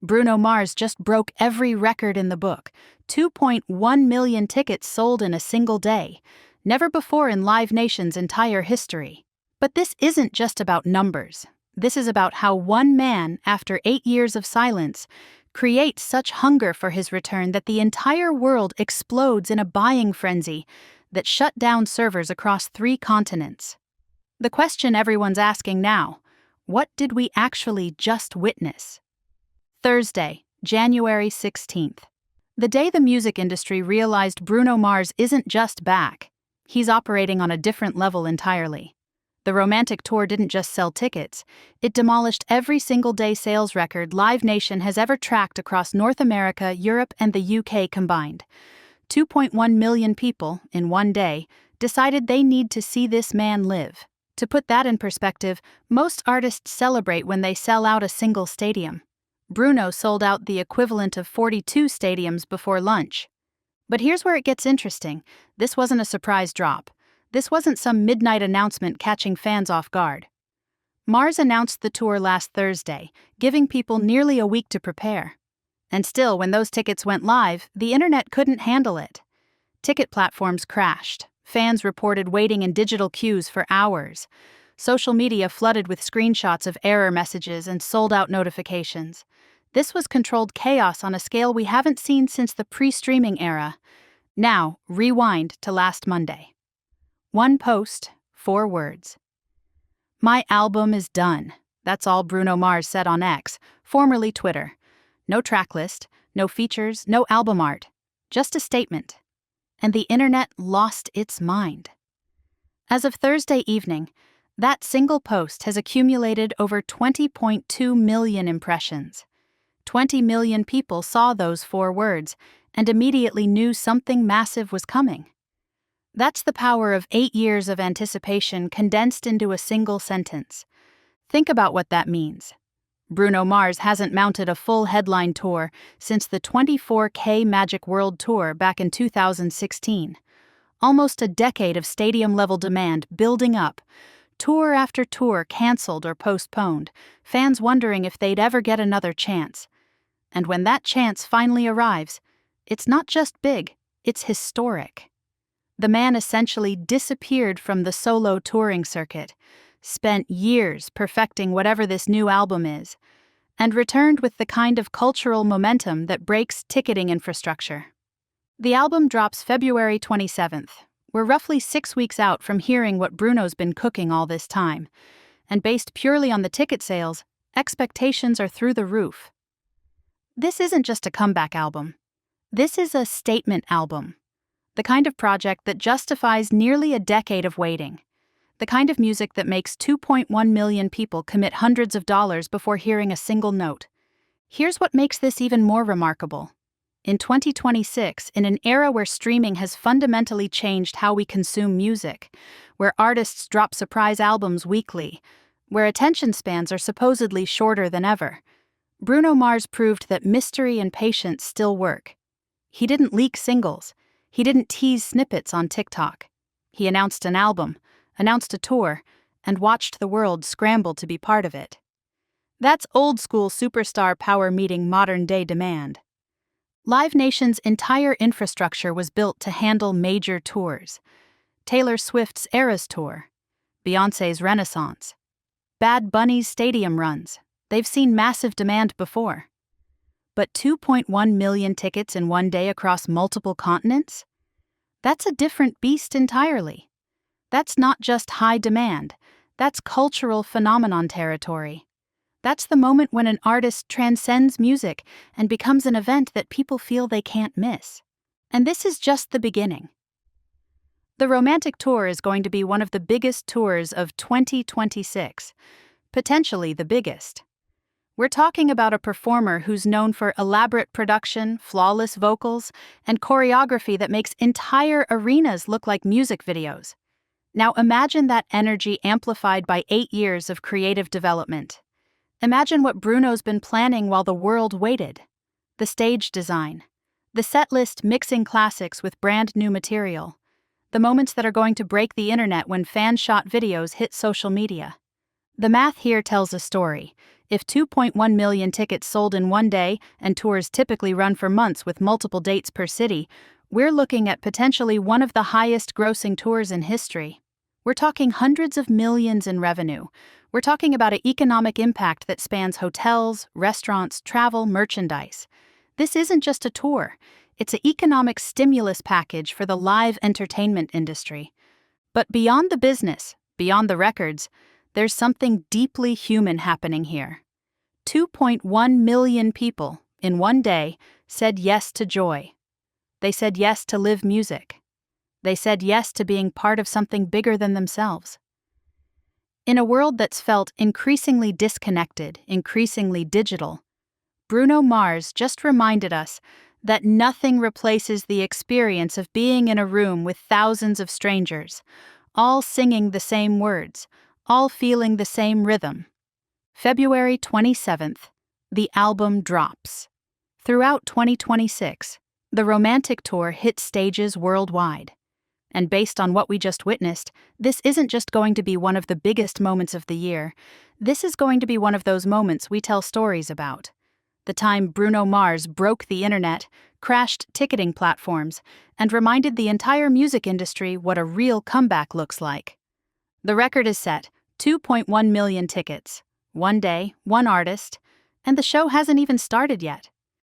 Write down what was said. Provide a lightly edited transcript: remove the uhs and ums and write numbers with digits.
Bruno Mars just broke every record in the book. 2.1 million tickets sold in a single day. Never before in Live Nation's entire history. But this isn't just about numbers. This is about how one man, after 8 years of silence, creates such hunger for his return that the entire world explodes in a buying frenzy that shut down servers across 3 continents. The question everyone's asking now: what did we actually just witness? Thursday, January 16th. The day the music industry realized Bruno Mars isn't just back. He's operating on a different level entirely. The romantic tour didn't just sell tickets, it demolished every single-day sales record Live Nation has ever tracked across North America, Europe, and the UK combined. 2.1 million people, in one day, decided they need to see this man live. To put that in perspective, most artists celebrate when they sell out a single stadium. Bruno sold out the equivalent of 42 stadiums before lunch. But here's where it gets interesting. This wasn't a surprise drop. This wasn't some midnight announcement catching fans off guard. Mars announced the tour last Thursday, giving people nearly a week to prepare. And still, when those tickets went live, the internet couldn't handle it. Ticket platforms crashed. Fans reported waiting in digital queues for hours. Social media flooded with screenshots of error messages and sold-out notifications. This was controlled chaos on a scale we haven't seen since the pre-streaming era. Now, rewind to last Monday. One post, 4 words. "My album is done." That's all Bruno Mars said on X, formerly Twitter. No track list, no features, no album art. Just a statement. And the internet lost its mind. As of Thursday evening, that single post has accumulated over 20.2 million impressions. 20 million people saw those 4 words and immediately knew something massive was coming. That's the power of 8 years of anticipation condensed into a single sentence. Think about what that means. Bruno Mars hasn't mounted a full headline tour since the 24K Magic World Tour back in 2016. Almost a decade of stadium-level demand building up. Tour after tour canceled or postponed, fans wondering if they'd ever get another chance. And when that chance finally arrives, it's not just big, it's historic. The man essentially disappeared from the solo touring circuit, spent years perfecting whatever this new album is, and returned with the kind of cultural momentum that breaks ticketing infrastructure. The album drops February 27th. We're roughly 6 weeks out from hearing what Bruno's been cooking all this time, and based purely on the ticket sales, expectations are through the roof. This isn't just a comeback album. This is a statement album. The kind of project that justifies nearly a decade of waiting. The kind of music that makes 2.1 million people commit hundreds of dollars before hearing a single note. Here's what makes this even more remarkable. In 2026, in an era where streaming has fundamentally changed how we consume music, where artists drop surprise albums weekly, where attention spans are supposedly shorter than ever, Bruno Mars proved that mystery and patience still work. He didn't leak singles. He didn't tease snippets on TikTok. He announced an album, announced a tour, and watched the world scramble to be part of it. That's old-school superstar power meeting modern-day demand. Live Nation's entire infrastructure was built to handle major tours. Taylor Swift's Eras Tour, Beyoncé's Renaissance, Bad Bunny's stadium runs. They've seen massive demand before. But 2.1 million tickets in one day across multiple continents? That's a different beast entirely. That's not just high demand, that's cultural phenomenon territory. That's the moment when an artist transcends music and becomes an event that people feel they can't miss. And this is just the beginning. The Romantic Tour is going to be one of the biggest tours of 2026, potentially the biggest. We're talking about a performer who's known for elaborate production, flawless vocals, and choreography that makes entire arenas look like music videos. Now imagine that energy amplified by 8 years of creative development. Imagine what Bruno's been planning while the world waited. The stage design, the set list mixing classics with brand new material, the moments that are going to break the internet when fan-shot videos hit social media. The math here tells a story. If 2.1 million tickets sold in one day, and tours typically run for months with multiple dates per city, we're looking at potentially one of the highest grossing tours in history. We're talking hundreds of millions in revenue. We're talking about an economic impact that spans hotels, restaurants, travel, merchandise. This isn't just a tour, it's an economic stimulus package for the live entertainment industry. But beyond the business, beyond the records, there's something deeply human happening here. 2.1 million people, in one day, said yes to joy. They said yes to live music. They said yes to being part of something bigger than themselves. In a world that's felt increasingly disconnected, increasingly digital, Bruno Mars just reminded us that nothing replaces the experience of being in a room with thousands of strangers, all singing the same words, all feeling the same rhythm. February 27th, the album drops. Throughout 2026, the Romantic Tour hits stages worldwide. And based on what we just witnessed, this isn't just going to be one of the biggest moments of the year. This is going to be one of those moments we tell stories about. The time Bruno Mars broke the internet, crashed ticketing platforms, and reminded the entire music industry what a real comeback looks like. The record is set, 2.1 million tickets. One day, one artist, and the show hasn't even started yet.